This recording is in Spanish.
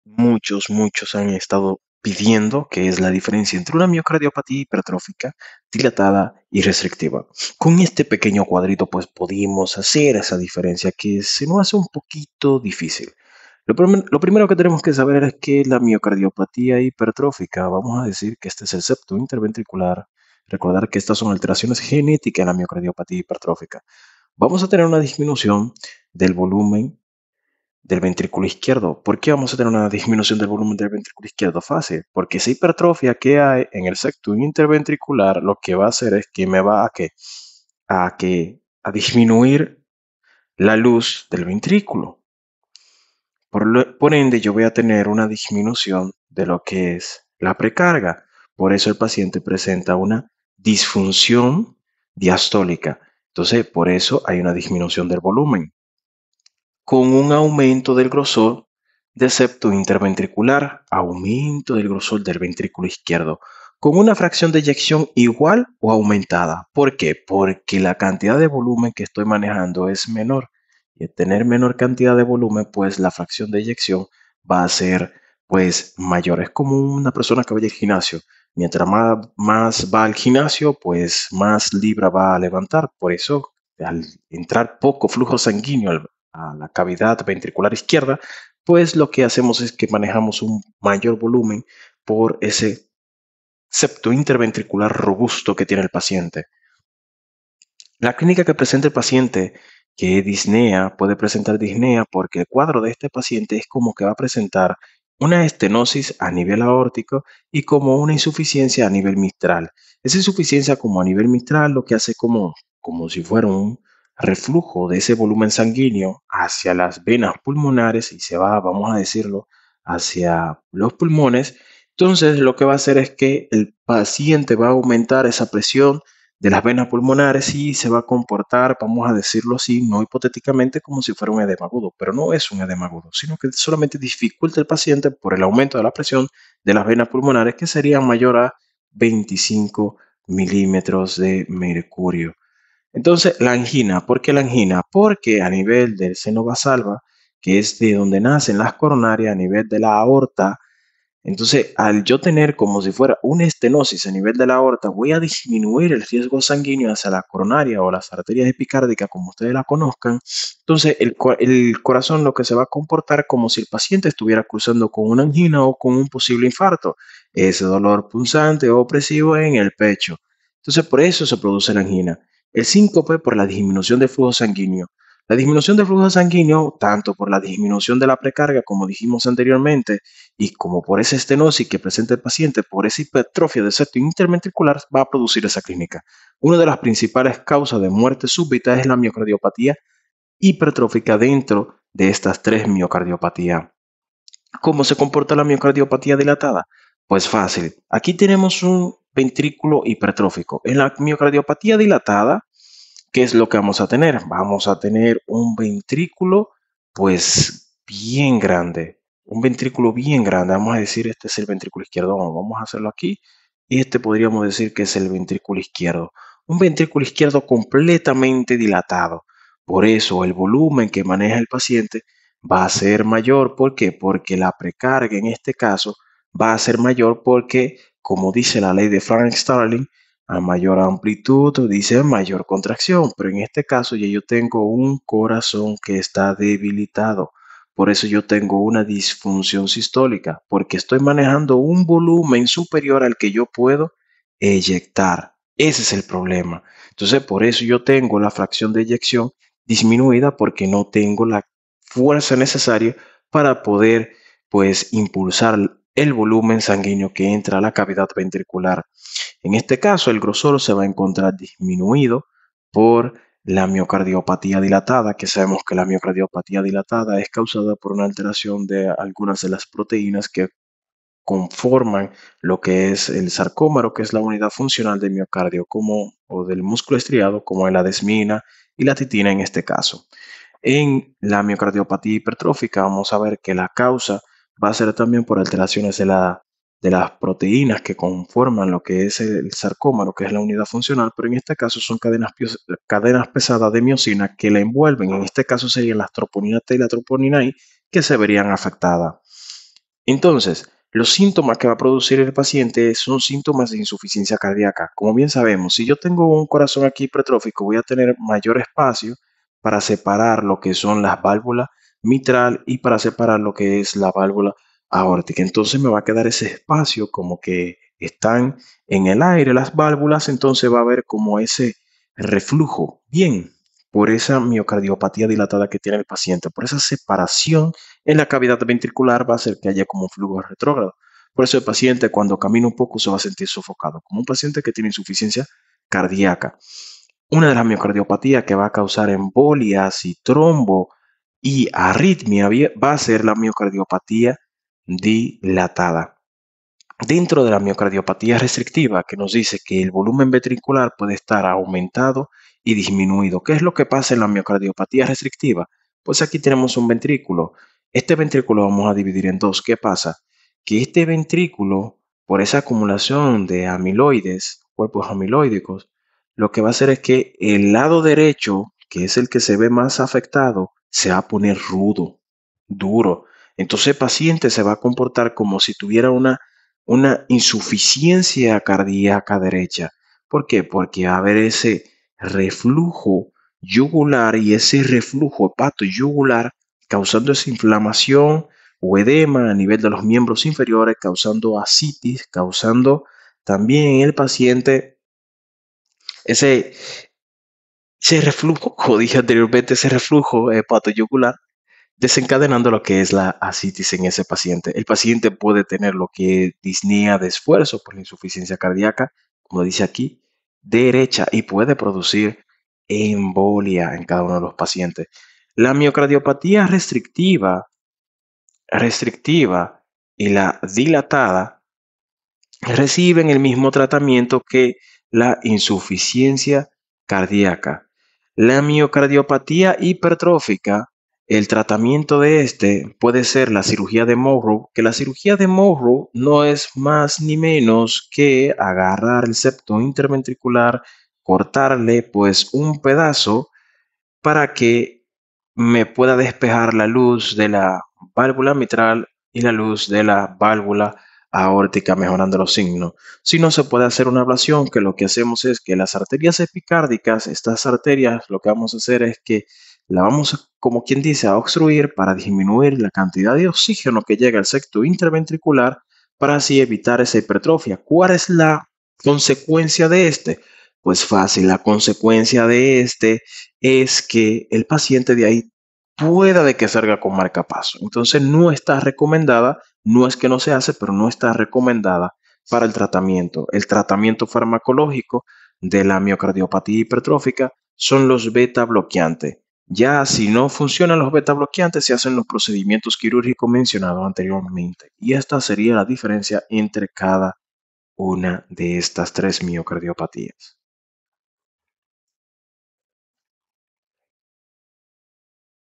Muchos han estado pidiendo, que es la diferencia entre una miocardiopatía hipertrófica, dilatada y restrictiva. Con este pequeño cuadrito, pues pudimos hacer esa diferencia que se nos hace un poquito difícil. Lo primero que tenemos que saber es que la miocardiopatía hipertrófica, vamos a decir que este es el septo interventricular. Recordar que estas son alteraciones genéticas en la miocardiopatía hipertrófica. Vamos a tener una disminución del volumen del ventrículo izquierdo. ¿Por qué vamos a tener una disminución del volumen del ventrículo izquierdo? Fácil, porque esa hipertrofia que hay en el septum interventricular lo que va a hacer es que me va a disminuir la luz del ventrículo. Por ende, yo voy a tener una disminución de lo que es la precarga. Por eso el paciente presenta una disfunción diastólica. Entonces, por eso hay una disminución del volumen con un aumento del grosor del septo interventricular, aumento del grosor del ventrículo izquierdo, con una fracción de eyección igual o aumentada. ¿Por qué? Porque la cantidad de volumen que estoy manejando es menor. Y al tener menor cantidad de volumen, pues la fracción de eyección va a ser pues mayor. Es como una persona que vaya al gimnasio. Mientras más va al gimnasio, pues más libra va a levantar. Por eso, al entrar poco flujo sanguíneo a la cavidad ventricular izquierda, pues lo que hacemos es que manejamos un mayor volumen por ese septo interventricular robusto que tiene el paciente. La clínica que presenta el paciente que es disnea puede presentar disnea porque el cuadro de este paciente es como que va a presentar una estenosis a nivel aórtico y como una insuficiencia a nivel mitral. Esa insuficiencia como a nivel mitral lo que hace como si fuera un reflujo de ese volumen sanguíneo hacia las venas pulmonares y se va, vamos a decirlo, hacia los pulmones. Entonces lo que va a hacer es que el paciente va a aumentar esa presión de las venas pulmonares y se va a comportar, vamos a decirlo así, no hipotéticamente como si fuera un edema agudo, pero no es un edema agudo, sino que solamente dificulta al paciente por el aumento de la presión de las venas pulmonares que sería mayor a 25 milímetros de mercurio. Entonces, la angina, ¿por qué la angina? Porque a nivel del seno basal, que es de donde nacen las coronarias, a nivel de la aorta, entonces, al yo tener como si fuera una estenosis a nivel de la aorta, voy a disminuir el riesgo sanguíneo hacia la coronaria o las arterias epicárdicas, como ustedes la conozcan. Entonces, el corazón lo que se va a comportar como si el paciente estuviera cruzando con una angina o con un posible infarto. Ese dolor punzante o opresivo en el pecho. Entonces, por eso se produce la angina. El síncope por la disminución del flujo sanguíneo. La disminución del flujo sanguíneo, tanto por la disminución de la precarga, como dijimos anteriormente, y como por esa estenosis que presenta el paciente, por esa hipertrofia del septo interventricular, va a producir esa clínica. Una de las principales causas de muerte súbita es la miocardiopatía hipertrófica dentro de estas tres miocardiopatías. ¿Cómo se comporta la miocardiopatía dilatada? Pues fácil. Aquí tenemos un ventrículo hipertrófico. En la miocardiopatía dilatada, ¿qué es lo que vamos a tener? Vamos a tener un ventrículo pues bien grande, un ventrículo bien grande. Vamos a decir, este es el ventrículo izquierdo. Vamos a hacerlo aquí. Y este podríamos decir que es el ventrículo izquierdo. Un ventrículo izquierdo completamente dilatado. Por eso el volumen que maneja el paciente va a ser mayor. ¿Por qué? Porque la precarga en este caso va a ser mayor porque, como dice la ley de Frank Starling, a mayor amplitud dice mayor contracción, pero en este caso ya yo tengo un corazón que está debilitado. Por eso yo tengo una disfunción sistólica, porque estoy manejando un volumen superior al que yo puedo eyectar. Ese es el problema. Entonces, por eso yo tengo la fracción de eyección disminuida porque no tengo la fuerza necesaria para poder, pues, impulsar el volumen sanguíneo que entra a la cavidad ventricular. En este caso, el grosor se va a encontrar disminuido por la miocardiopatía dilatada, que sabemos que la miocardiopatía dilatada es causada por una alteración de algunas de las proteínas que conforman lo que es el sarcómero, que es la unidad funcional del miocardio como, o del músculo estriado, como es la desmina y la titina en este caso. En la miocardiopatía hipertrófica vamos a ver que la causa va a ser también por alteraciones de las proteínas que conforman lo que es el sarcómero, que es la unidad funcional, pero en este caso son cadenas pesadas de miocina que la envuelven. En este caso serían las troponina T y la troponina I que se verían afectadas. Entonces, los síntomas que va a producir el paciente son síntomas de insuficiencia cardíaca. Como bien sabemos, si yo tengo un corazón aquí hipertrófico, voy a tener mayor espacio para separar lo que son las válvulas mitral y para separar lo que es la válvula aórtica. Entonces me va a quedar ese espacio como que están en el aire las válvulas, entonces va a haber como ese reflujo. Bien, por esa miocardiopatía dilatada que tiene el paciente, por esa separación en la cavidad ventricular va a hacer que haya como un flujo retrógrado. Por eso el paciente cuando camina un poco se va a sentir sofocado, como un paciente que tiene insuficiencia cardíaca. Una de las miocardiopatías que va a causar embolias y trombo y arritmia va a ser la miocardiopatía dilatada. Dentro de la miocardiopatía restrictiva, que nos dice que el volumen ventricular puede estar aumentado y disminuido. ¿Qué es lo que pasa en la miocardiopatía restrictiva? Pues aquí tenemos un ventrículo. Este ventrículo vamos a dividir en dos. ¿Qué pasa? Que este ventrículo, por esa acumulación de amiloides, cuerpos amiloídicos, lo que va a hacer es que el lado derecho, que es el que se ve más afectado, se va a poner rudo, duro. Entonces el paciente se va a comportar como si tuviera una insuficiencia cardíaca derecha. ¿Por qué? Porque va a haber ese reflujo yugular y ese reflujo hepato-yugular causando esa inflamación o edema a nivel de los miembros inferiores, causando ascitis, causando también en el paciente ese, ese reflujo, como dije anteriormente, ese reflujo hepato-yugular desencadenando lo que es la ascitis en ese paciente. El paciente puede tener lo que es disnea de esfuerzo por la insuficiencia cardíaca, como dice aquí, derecha y puede producir embolia en cada uno de los pacientes. La miocardiopatía restrictiva y la dilatada reciben el mismo tratamiento que la insuficiencia cardíaca. La miocardiopatía hipertrófica, el tratamiento de este puede ser la cirugía de Monro, que la cirugía de Monro no es más ni menos que agarrar el septo interventricular, cortarle pues un pedazo para que me pueda despejar la luz de la válvula mitral y la luz de la válvula aórtica, mejorando los signos. Si no, se puede hacer una ablación, que lo que hacemos es que las arterias epicárdicas, estas arterias, lo que vamos a hacer es que la vamos, como quien dice, a obstruir para disminuir la cantidad de oxígeno que llega al septo interventricular para así evitar esa hipertrofia. ¿Cuál es la consecuencia de este? Pues fácil, la consecuencia de este es que el paciente de ahí pueda de que salga con marcapaso. Entonces no está recomendada, no es que no se hace, pero no está recomendada para el tratamiento. El tratamiento farmacológico de la miocardiopatía hipertrófica son los beta bloqueantes. Ya si no funcionan los beta bloqueantes, se hacen los procedimientos quirúrgicos mencionados anteriormente. Y esta sería la diferencia entre cada una de estas tres miocardiopatías.